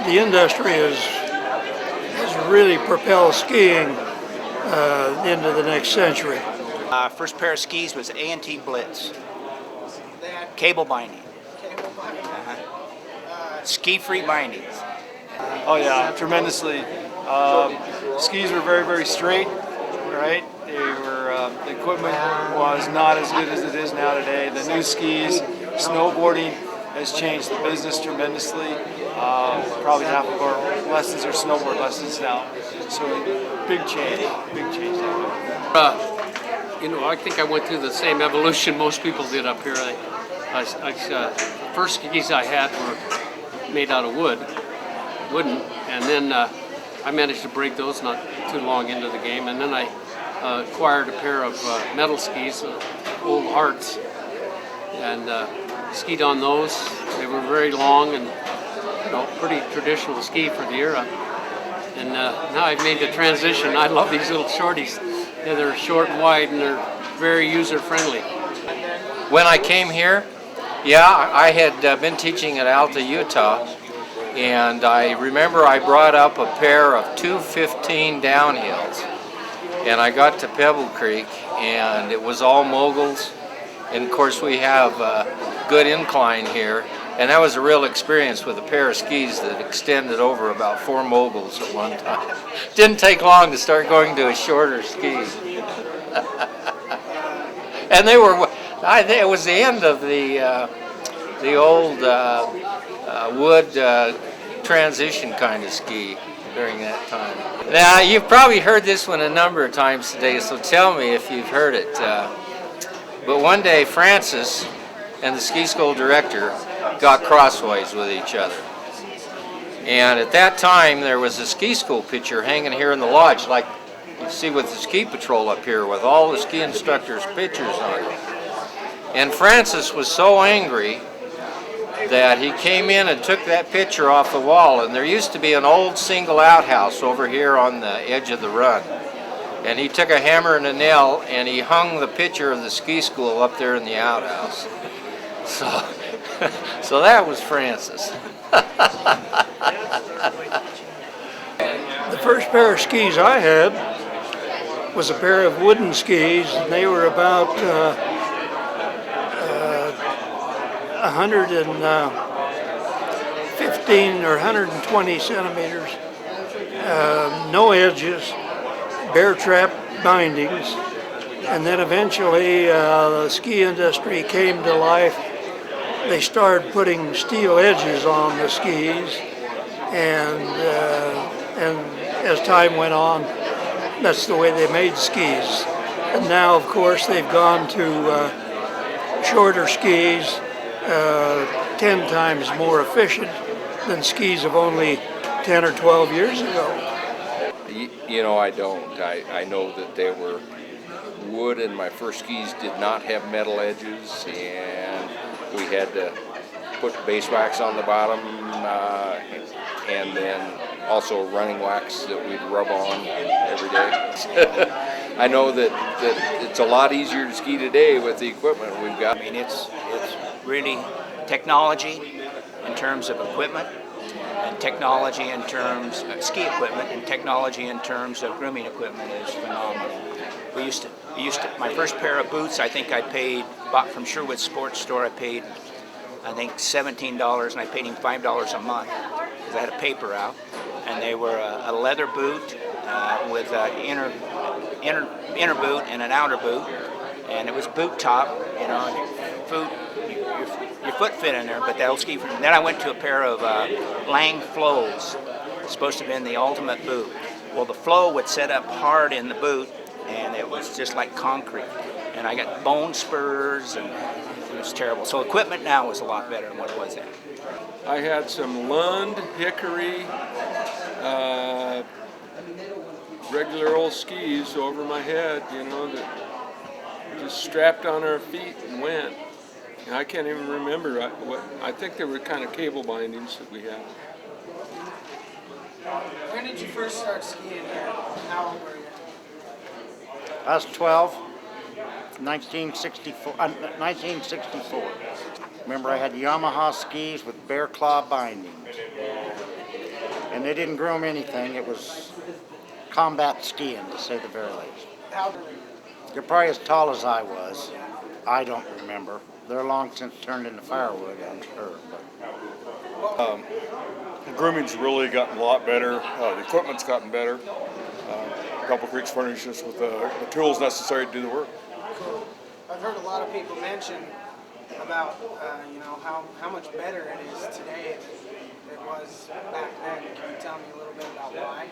the industry has really propelled skiing into the next century. First pair of skis was A&T Blitz. Cable binding. Ski-free bindings. Oh yeah, tremendously. Skis were very, very straight, right? They were, the equipment was not as good as it is now today. The new skis, snowboarding has changed the business tremendously. Probably half of our lessons are snowboard lessons now. So big change I think I went through the same evolution most people did up here. The first skis I had were made out of wooden, and then I managed to break those not too long into the game, and then I acquired a pair of metal skis, old Hearts, and skied on those. They were very long and pretty traditional ski for the era. And now I've made the transition. I love these little shorties. Yeah, they're short and wide, and they're very user-friendly. When I came here, I had been teaching at Alta, Utah, and I remember I brought up a pair of 215 downhills, and I got to Pebble Creek, and it was all moguls, and of course we have a good incline here, and that was a real experience with a pair of skis that extended over about 4 moguls at one time. Didn't take long to start going to a shorter ski. And they were, it was the end of the old wood transition kind of ski during that time. Now, you've probably heard this one a number of times today, so tell me if you've heard it. But one day, Francis and the ski school director got crossways with each other. And at that time, there was a ski school picture hanging here in the lodge, like you see with the ski patrol up here, with all the ski instructors' pictures on it. And Francis was so angry that he came in and took that picture off the wall, and there used to be an old single outhouse over here on the edge of the run. And he took a hammer and a nail and he hung the picture of the ski school up there in the outhouse. So that was Francis. The first pair of skis I had was a pair of wooden skis, and they were about 115 or 120 centimeters, no edges, bear trap bindings, and then eventually the ski industry came to life. They started putting steel edges on the skis, and as time went on, that's the way they made skis. And now, of course, they've gone to shorter skis, 10 times more efficient than skis of only 10 or 12 years ago. I don't. I know that they were wood, and my first skis did not have metal edges, and we had to put base wax on the bottom, and then also running wax that we'd rub on every day. I know that it's a lot easier to ski today with the equipment we've got. I mean, it's really technology in terms of equipment, and technology in terms of ski equipment, and technology in terms of grooming equipment is phenomenal. We used to, my first pair of boots, I think bought from Sherwood Sports Store, I paid $17, and I paid him $5 a month because I had a paper out, and they were a leather boot with an inner boot and an outer boot, and it was boot top, your foot fit in there, but that'll ski. Then I went to a pair of Lang flows, supposed to have been the ultimate boot. Well, the flow would set up hard in the boot, and it was just like concrete. And I got bone spurs, and it was terrible. So equipment now is a lot better than what it was then. I had some Lund, hickory, regular old skis over my head, that just strapped on our feet and went. And I can't even remember I think they were kind of cable bindings that we had. When did you first start skiing here? How old were you? I was 12, 1964. Remember, I had Yamaha skis with bear claw bindings. And they didn't groom anything. It was combat skiing, to say the very least. How You're probably as tall as I was. I don't remember. They're long since turned into firewood, I'm sure. The grooming's really gotten a lot better. The equipment's gotten better. Couple Creeks furnishes us with the tools necessary to do the work. I've heard a lot of people mention about how much better it is today than it was back then. Can you tell me a little bit about why?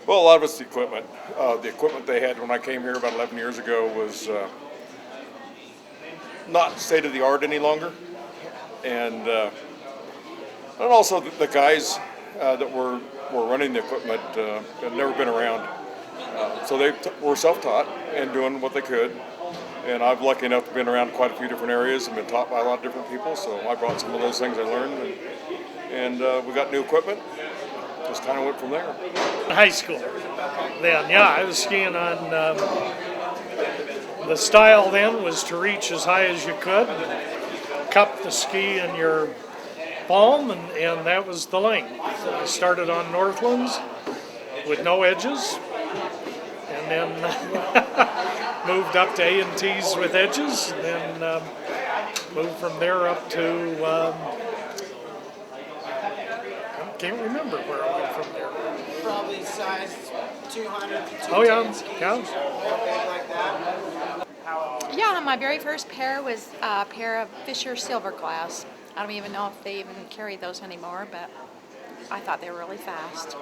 Well, a lot of it's the equipment. The equipment they had when I came here about 11 years ago was not state of the art any longer, and also the guys that were running the equipment had never been around, so they were self-taught and doing what they could. And I've lucky enough to been around quite a few different areas and been taught by a lot of different people, so I brought some of those things I learned, and we got new equipment. Just kind of went from there. High school then, yeah, I was skiing on, the style then was to reach as high as you could, cup the ski in your palm, and that was the length. I started on Northlands with no edges, and then moved up to A&Ts with edges, and then moved from there up to, I can't remember where I went from there. Probably size 200 to 210 Oh yeah, skis, yeah. big like that. Yeah, my very first pair was a pair of Fisher Silver Class. I don't even know if they even carry those anymore, but I thought they were really fast.